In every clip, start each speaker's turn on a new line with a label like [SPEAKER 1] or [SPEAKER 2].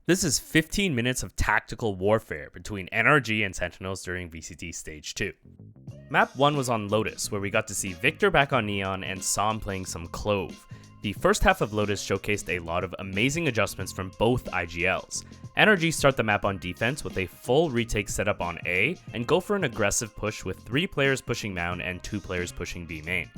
[SPEAKER 1] This is 15 minutes of tactical warfare between NRG and Sentinels during VCT Stage 2. Map 1 was on Lotus, where we got to see Victor back on Neon and Sam playing some Clove. The first half of Lotus showcased a lot of amazing adjustments from both IGLs. NRG start the map on defense with a full retake setup on A, and go for an aggressive push with 3 players pushing Mound and 2 players pushing B main.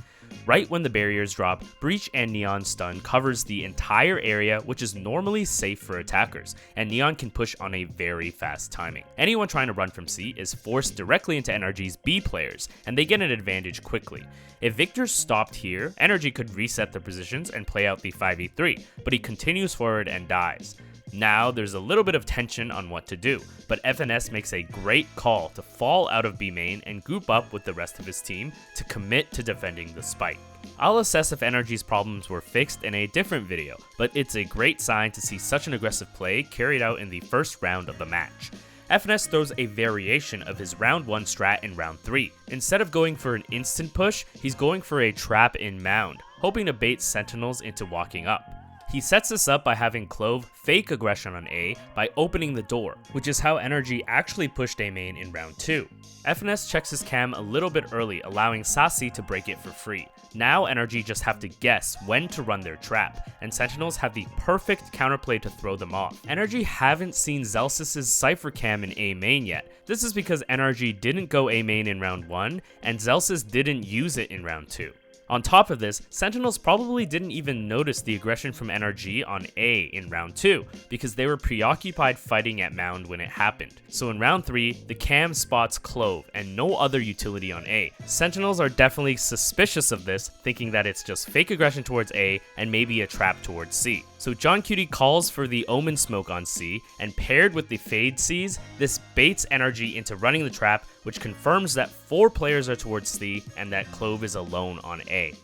[SPEAKER 1] Right when the barriers drop, Breach and Neon stun covers the entire area, which is normally safe for attackers, and Neon can push on a very fast timing. Anyone trying to run from C is forced directly into NRG's B players, and they get an advantage quickly. If Victor stopped here, NRG could reset their positions and play out the 5v3, but he continues forward and dies. Now, there's a little bit of tension on what to do, but FNS makes a great call to fall out of B main and group up with the rest of his team to commit to defending the spike. I'll assess if NRG's problems were fixed in a different video, but it's a great sign to see such an aggressive play carried out in the first round of the match. FNS throws a variation of his round 1 strat in round 3. Instead of going for an instant push, he's going for a trap in Mound, hoping to bait Sentinels into walking up. He sets this up by having Clove fake aggression on A by opening the door, which is how NRG actually pushed A main in round 2. FNS checks his cam a little bit early, allowing Sassy to break it for free. Now NRG just have to guess when to run their trap, and Sentinels have the perfect counterplay to throw them off. NRG haven't seen Zelsys' Cypher cam in A main yet. This is because NRG didn't go A main in round 1, and Zelsys didn't use it in round 2. On top of this, Sentinels probably didn't even notice the aggression from NRG on A in round 2, because they were preoccupied fighting at Mound when it happened. So in round 3, the cam spots Clove and no other utility on A. Sentinels are definitely suspicious of this, thinking that it's just fake aggression towards A and maybe a trap towards C. So johnqt calls for the Omen smoke on C, and paired with the Fade Cs, this baits NRG into running the trap, which confirms that 4 players are towards C and that Clove is alone on A.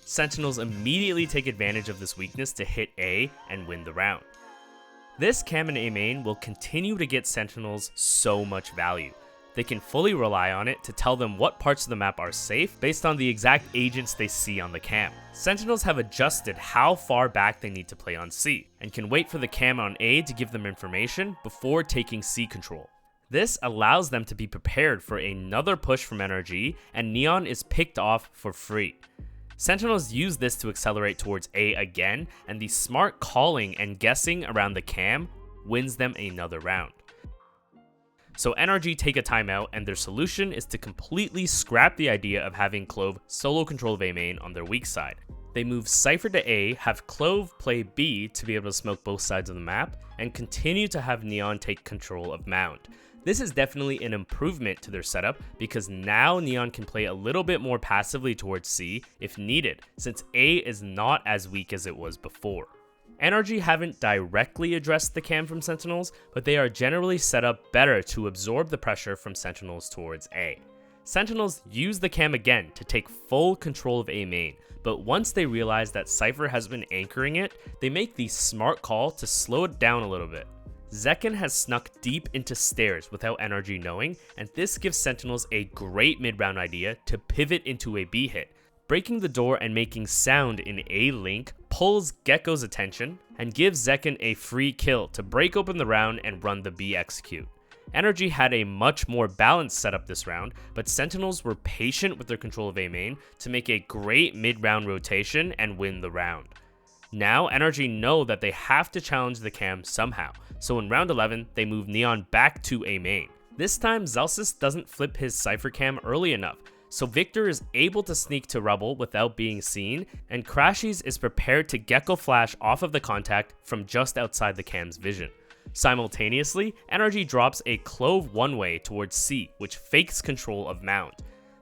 [SPEAKER 1] Sentinels immediately take advantage of this weakness to hit A and win the round. This cam in A main will continue to get Sentinels so much value. They can fully rely on it to tell them what parts of the map are safe based on the exact agents they see on the cam. Sentinels have adjusted how far back they need to play on C, and can wait for the cam on A to give them information before taking C control. This allows them to be prepared for another push from NRG, and Neon is picked off for free. Sentinels use this to accelerate towards A again, and the smart calling and guessing around the cam wins them another round. So NRG take a timeout, and their solution is to completely scrap the idea of having Clove solo control of A main on their weak side. They move Cypher to A, have Clove play B to be able to smoke both sides of the map, and continue to have Neon take control of Mound. This is definitely an improvement to their setup, because now Neon can play a little bit more passively towards C if needed, since A is not as weak as it was before. NRG haven't directly addressed the cam from Sentinels, but they are generally set up better to absorb the pressure from Sentinels towards A. Sentinels use the cam again to take full control of A main, but once they realize that Cypher has been anchoring it, they make the smart call to slow it down a little bit. Zekken has snuck deep into stairs without NRG knowing, and this gives Sentinels a great mid-round idea to pivot into a B hit. Breaking the door and making sound in A link pulls Gecko's attention and gives Zekken a free kill to break open the round and run the B execute. NRG had a much more balanced setup this round, but Sentinels were patient with their control of A main to make a great mid-round rotation and win the round. Now NRG know that they have to challenge the cam somehow, so in round 11 they move Neon back to A main. This time Zelsys doesn't flip his Cypher cam early enough, so Victor is able to sneak to Rubble without being seen, and Crashies is prepared to Gecko flash off of the contact from just outside the cam's vision. Simultaneously, NRG drops a Clove one-way towards C, which fakes control of Mound.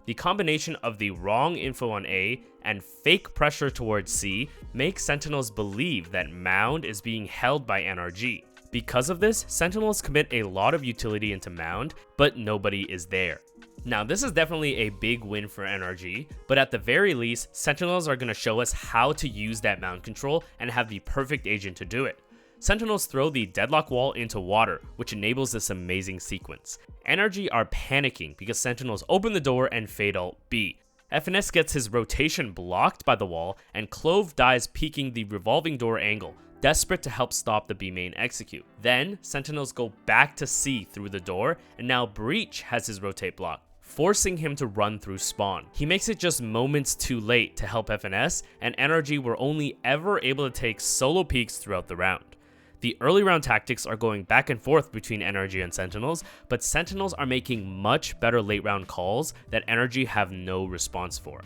[SPEAKER 1] The combination of the wrong info on A and fake pressure towards C makes Sentinels believe that Mound is being held by NRG. Because of this, Sentinels commit a lot of utility into Mound, but nobody is there. Now this is definitely a big win for NRG, but at the very least, Sentinels are going to show us how to use that Mound control and have the perfect agent to do it. Sentinels throw the deadlock wall into water, which enables this amazing sequence. NRG are panicking because Sentinels open the door and fade ult B. FNS gets his rotation blocked by the wall, and Clove dies peeking the revolving door angle, desperate to help stop the B main execute. Then, Sentinels go back to C through the door, and now Breach has his rotate block, forcing him to run through spawn. He makes it just moments too late to help FNS, and NRG were only ever able to take solo peeks throughout the round. The early round tactics are going back and forth between NRG and Sentinels, but Sentinels are making much better late round calls that NRG have no response for.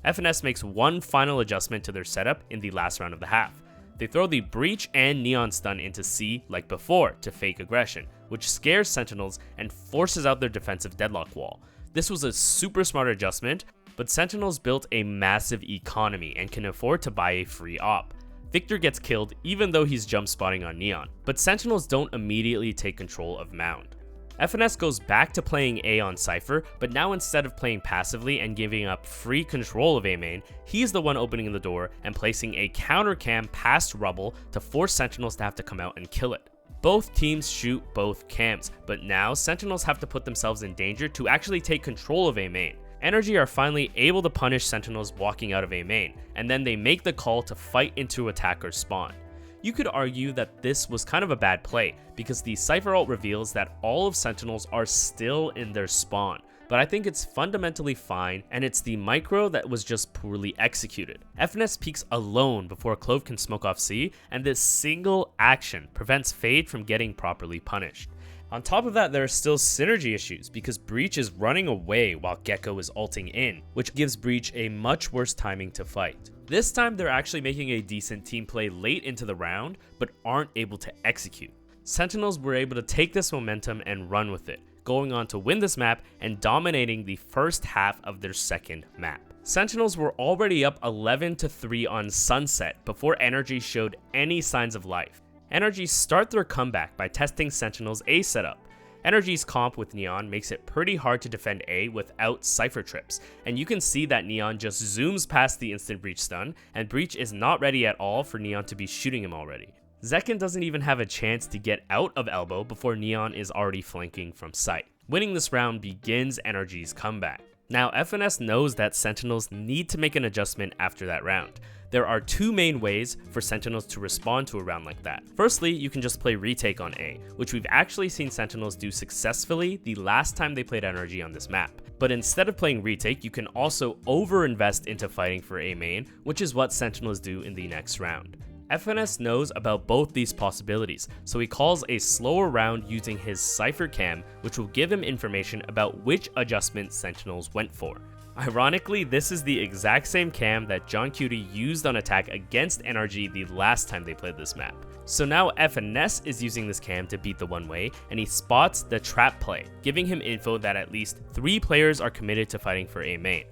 [SPEAKER 1] FNS makes one final adjustment to their setup in the last round of the half. They throw the Breach and Neon stun into C like before to fake aggression, which scares Sentinels and forces out their defensive deadlock wall. This was a super smart adjustment, but Sentinels built a massive economy and can afford to buy a free op. Victor gets killed even though he's jump spotting on Neon, but Sentinels don't immediately take control of Mound. FNS goes back to playing A on Cypher, but now instead of playing passively and giving up free control of A main, he's the one opening the door and placing a counter cam past Rubble to force Sentinels to have to come out and kill it. Both teams shoot both cams, but now Sentinels have to put themselves in danger to actually take control of A main. NRG are finally able to punish Sentinels walking out of A main, and then they make the call to fight into attacker's spawn. You could argue that this was kind of a bad play, because the Cypher ult reveals that all of Sentinels are still in their spawn, but I think it's fundamentally fine, and it's the micro that was just poorly executed. FNS peeks alone before Clove can smoke off C, and this single action prevents Fade from getting properly punished. On top of that, there are still synergy issues because Breach is running away while Gecko is ulting in, which gives Breach a much worse timing to fight. This time they're actually making a decent team play late into the round, but aren't able to execute. Sentinels were able to take this momentum and run with it, going on to win this map and dominating the first half of their second map. Sentinels were already up 11-3 on Sunset before NRG showed any signs of life. NRG start their comeback by testing Sentinel's A setup. NRG's comp with Neon makes it pretty hard to defend A without Cypher trips, and you can see that Neon just zooms past the instant Breach stun, and Breach is not ready at all for Neon to be shooting him already. Zekken doesn't even have a chance to get out of elbow before Neon is already flanking from sight. Winning this round begins NRG's comeback. Now FNS knows that Sentinels need to make an adjustment after that round. There are two main ways for Sentinels to respond to a round like that. Firstly, you can just play retake on A, which we've actually seen Sentinels do successfully the last time they played NRG on this map. But instead of playing retake, you can also over-invest into fighting for A main, which is what Sentinels do in the next round. FNS knows about both these possibilities, so he calls a slower round using his Cypher cam, which will give him information about which adjustment Sentinels went for. Ironically, this is the exact same cam that johnqt used on attack against NRG the last time they played this map. So now FNS is using this cam to beat the one way, and he spots the trap play, giving him info that at least 3 players are committed to fighting for A main.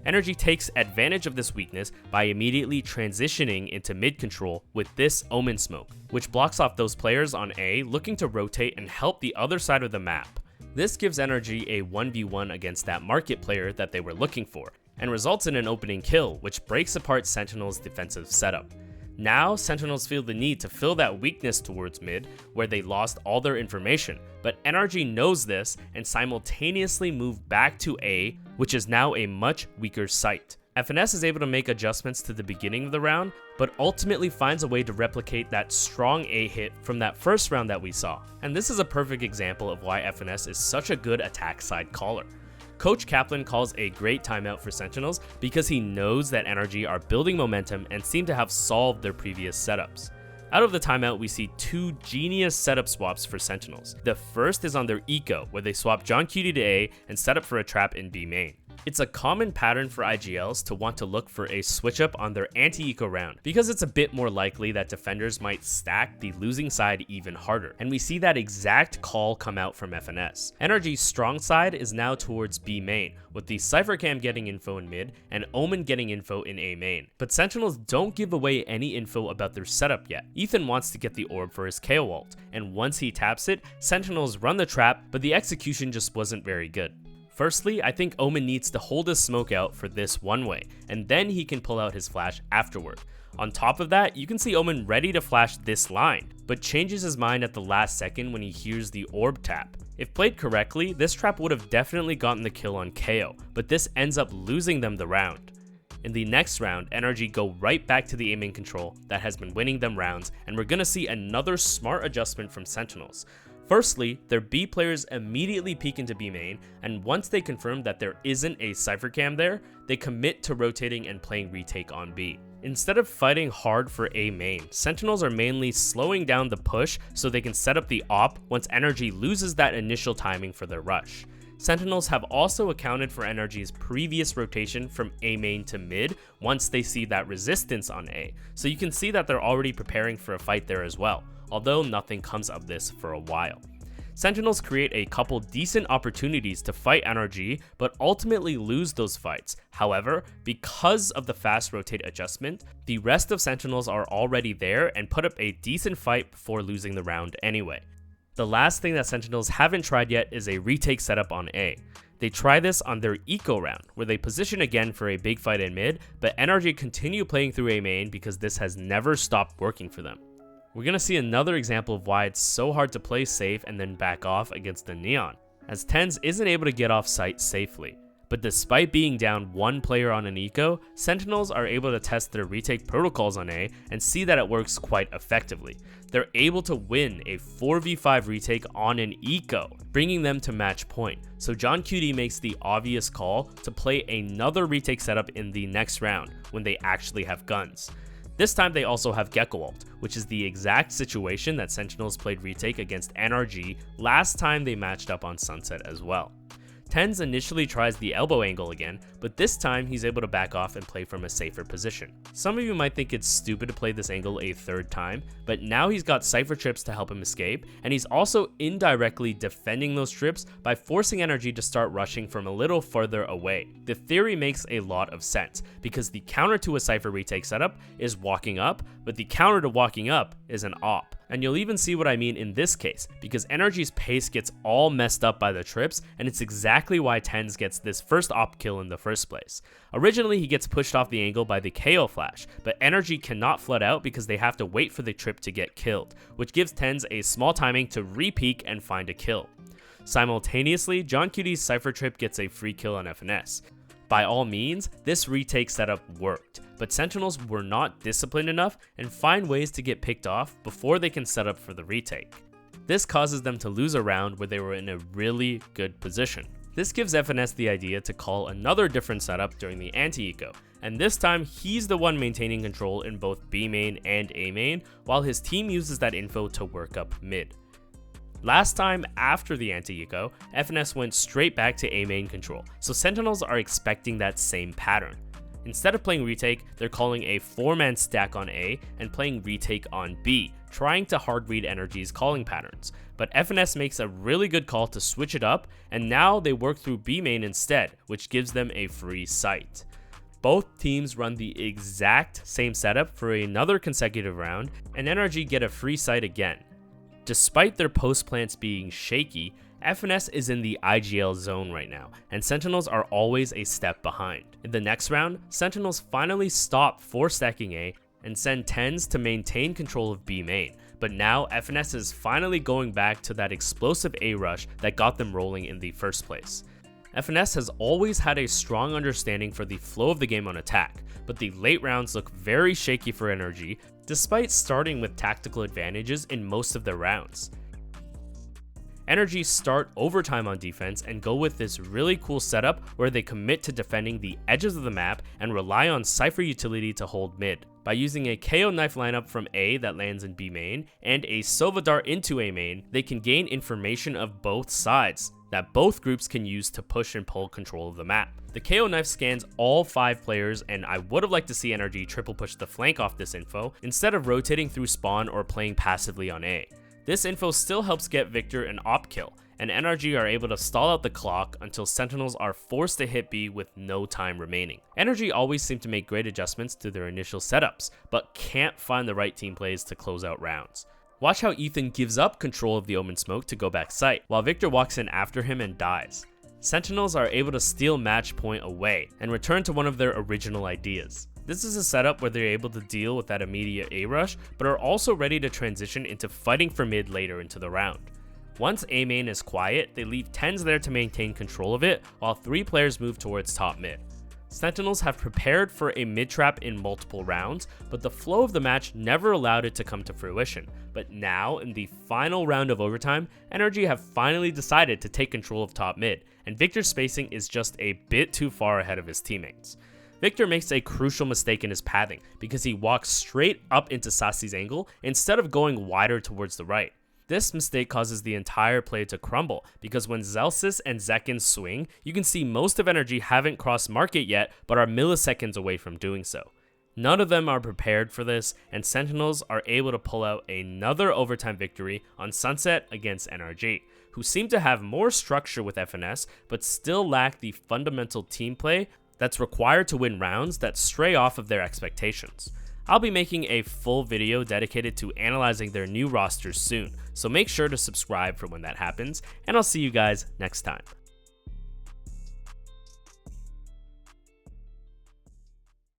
[SPEAKER 1] NRG takes advantage of this weakness by immediately transitioning into mid control with this Omen smoke, which blocks off those players on A looking to rotate and help the other side of the map. This gives NRG a 1v1 against that market player that they were looking for, and results in an opening kill, which breaks apart Sentinel's defensive setup. Now, Sentinels feel the need to fill that weakness towards mid, where they lost all their information, but NRG knows this and simultaneously move back to A, which is now a much weaker site. FNS is able to make adjustments to the beginning of the round, but ultimately finds a way to replicate that strong A hit from that first round that we saw. And this is a perfect example of why FNS is such a good attack side caller. Coach Kaplan calls a great timeout for Sentinels because he knows that NRG are building momentum and seem to have solved their previous setups. Out of the timeout, we see 2 genius setup swaps for Sentinels. The first is on their eco, where they swap johnqt to A and set up for a trap in B main. It's a common pattern for IGLs to want to look for a switch up on their anti-eco round, because it's a bit more likely that defenders might stack the losing side even harder, and we see that exact call come out from FNS. NRG's strong side is now towards B main, with the Cypher cam getting info in mid and Omen getting info in A main. But Sentinels don't give away any info about their setup yet. Ethan wants to get the orb for his KO ult, and once he taps it, Sentinels run the trap, but the execution just wasn't very good. Firstly, I think Omen needs to hold his smoke out for this one way, and then he can pull out his flash afterward. On top of that, you can see Omen ready to flash this line, but changes his mind at the last second when he hears the orb tap. If played correctly, this trap would have definitely gotten the kill on KO, but this ends up losing them the round. In the next round, NRG go right back to the A main control that has been winning them rounds, and we're gonna see another smart adjustment from Sentinels. Firstly, their B players immediately peek into B main, and once they confirm that there isn't a Cypher Cam there, they commit to rotating and playing retake on B. Instead of fighting hard for A main, Sentinels are mainly slowing down the push so they can set up the op once NRG loses that initial timing for their rush. Sentinels have also accounted for NRG's previous rotation from A main to mid once they see that resistance on A, so you can see that they're already preparing for a fight there as well, although nothing comes of this for a while. Sentinels create a couple decent opportunities to fight NRG, but ultimately lose those fights. However, because of the fast rotate adjustment, the rest of Sentinels are already there and put up a decent fight before losing the round anyway. The last thing that Sentinels haven't tried yet is a retake setup on A. They try this on their eco round, where they position again for a big fight in mid, but NRG continue playing through A main because this has never stopped working for them. We're gonna see another example of why it's so hard to play safe and then back off against the Neon, as TenZ isn't able to get off site safely. But despite being down one player on an eco, Sentinels are able to test their retake protocols on A and see that it works quite effectively. They're able to win a 4v5 retake on an eco, bringing them to match point. So johnqt makes the obvious call to play another retake setup in the next round when they actually have guns. This time they also have Gecko ult, which is the exact situation that Sentinels played retake against NRG last time they matched up on Sunset as well. TenZ initially tries the elbow angle again, but this time he's able to back off and play from a safer position. Some of you might think it's stupid to play this angle a third time, but now he's got Cypher trips to help him escape, and he's also indirectly defending those trips by forcing NRG to start rushing from a little further away. The theory makes a lot of sense, because the counter to a Cypher retake setup is walking up, but the counter to walking up is an op. And you'll even see what I mean in this case, because NRG's pace gets all messed up by the trips, and it's exactly why TenZ gets this first op kill in the first place. Originally he gets pushed off the angle by the KO flash, but NRG cannot flood out because they have to wait for the trip to get killed, which gives TenZ a small timing to re-peek and find a kill. Simultaneously, johnqt's Cypher trip gets a free kill on FNS. By all means, this retake setup worked, but Sentinels were not disciplined enough and find ways to get picked off before they can set up for the retake. This causes them to lose a round where they were in a really good position. This gives FNS the idea to call another different setup during the anti-eco, and this time he's the one maintaining control in both B main and A main, while his team uses that info to work up mid. Last time after the anti-eco, FNS went straight back to A main control, so Sentinels are expecting that same pattern. Instead of playing retake, they're calling a 4-man stack on A and playing retake on B, trying to hard read NRG's calling patterns. But FNS makes a really good call to switch it up, and now they work through B main instead, which gives them a free site. Both teams run the exact same setup for another consecutive round, and NRG get a free site again. Despite their post plants being shaky, FNS is in the IGL zone right now, and Sentinels are always a step behind. In the next round, Sentinels finally stop 4-stacking A and send TenZ to maintain control of B main, but now FNS is finally going back to that explosive A rush that got them rolling in the first place. FNS has always had a strong understanding for the flow of the game on attack, but the late rounds look very shaky for NRG, despite starting with tactical advantages in most of their rounds. NRG start overtime on defense and go with this really cool setup where they commit to defending the edges of the map and rely on Cypher utility to hold mid. By using a KO knife lineup from A that lands in B main and a Sova dart into A main, they can gain information of both sides that both groups can use to push and pull control of the map. The KO knife scans all 5 players, and I would have liked to see NRG triple push the flank off this info instead of rotating through spawn or playing passively on A. This info still helps get Victor an op kill, and NRG are able to stall out the clock until Sentinels are forced to hit B with no time remaining. NRG always seem to make great adjustments to their initial setups, but can't find the right team plays to close out rounds. Watch how Ethan gives up control of the Omen smoke to go back site, while Victor walks in after him and dies. Sentinels are able to steal match point away and return to one of their original ideas. This is a setup where they're able to deal with that immediate A rush, but are also ready to transition into fighting for mid later into the round. Once A main is quiet, they leave TenZ there to maintain control of it, while 3 players move towards top mid. Sentinels have prepared for a mid-trap in multiple rounds, but the flow of the match never allowed it to come to fruition. But now, in the final round of overtime, NRG have finally decided to take control of top mid, and Victor's spacing is just a bit too far ahead of his teammates. Victor makes a crucial mistake in his pathing because he walks straight up into Sassi's angle instead of going wider towards the right. This mistake causes the entire play to crumble because when Zelsis and Zekin swing, you can see most of NRG haven't crossed market yet but are milliseconds away from doing so. None of them are prepared for this, and Sentinels are able to pull out another overtime victory on Sunset against NRG, who seem to have more structure with FNS but still lack the fundamental team play that's required to win rounds that stray off of their expectations. I'll be making a full video dedicated to analyzing their new rosters soon, so make sure to subscribe for when that happens, and I'll see you guys next time.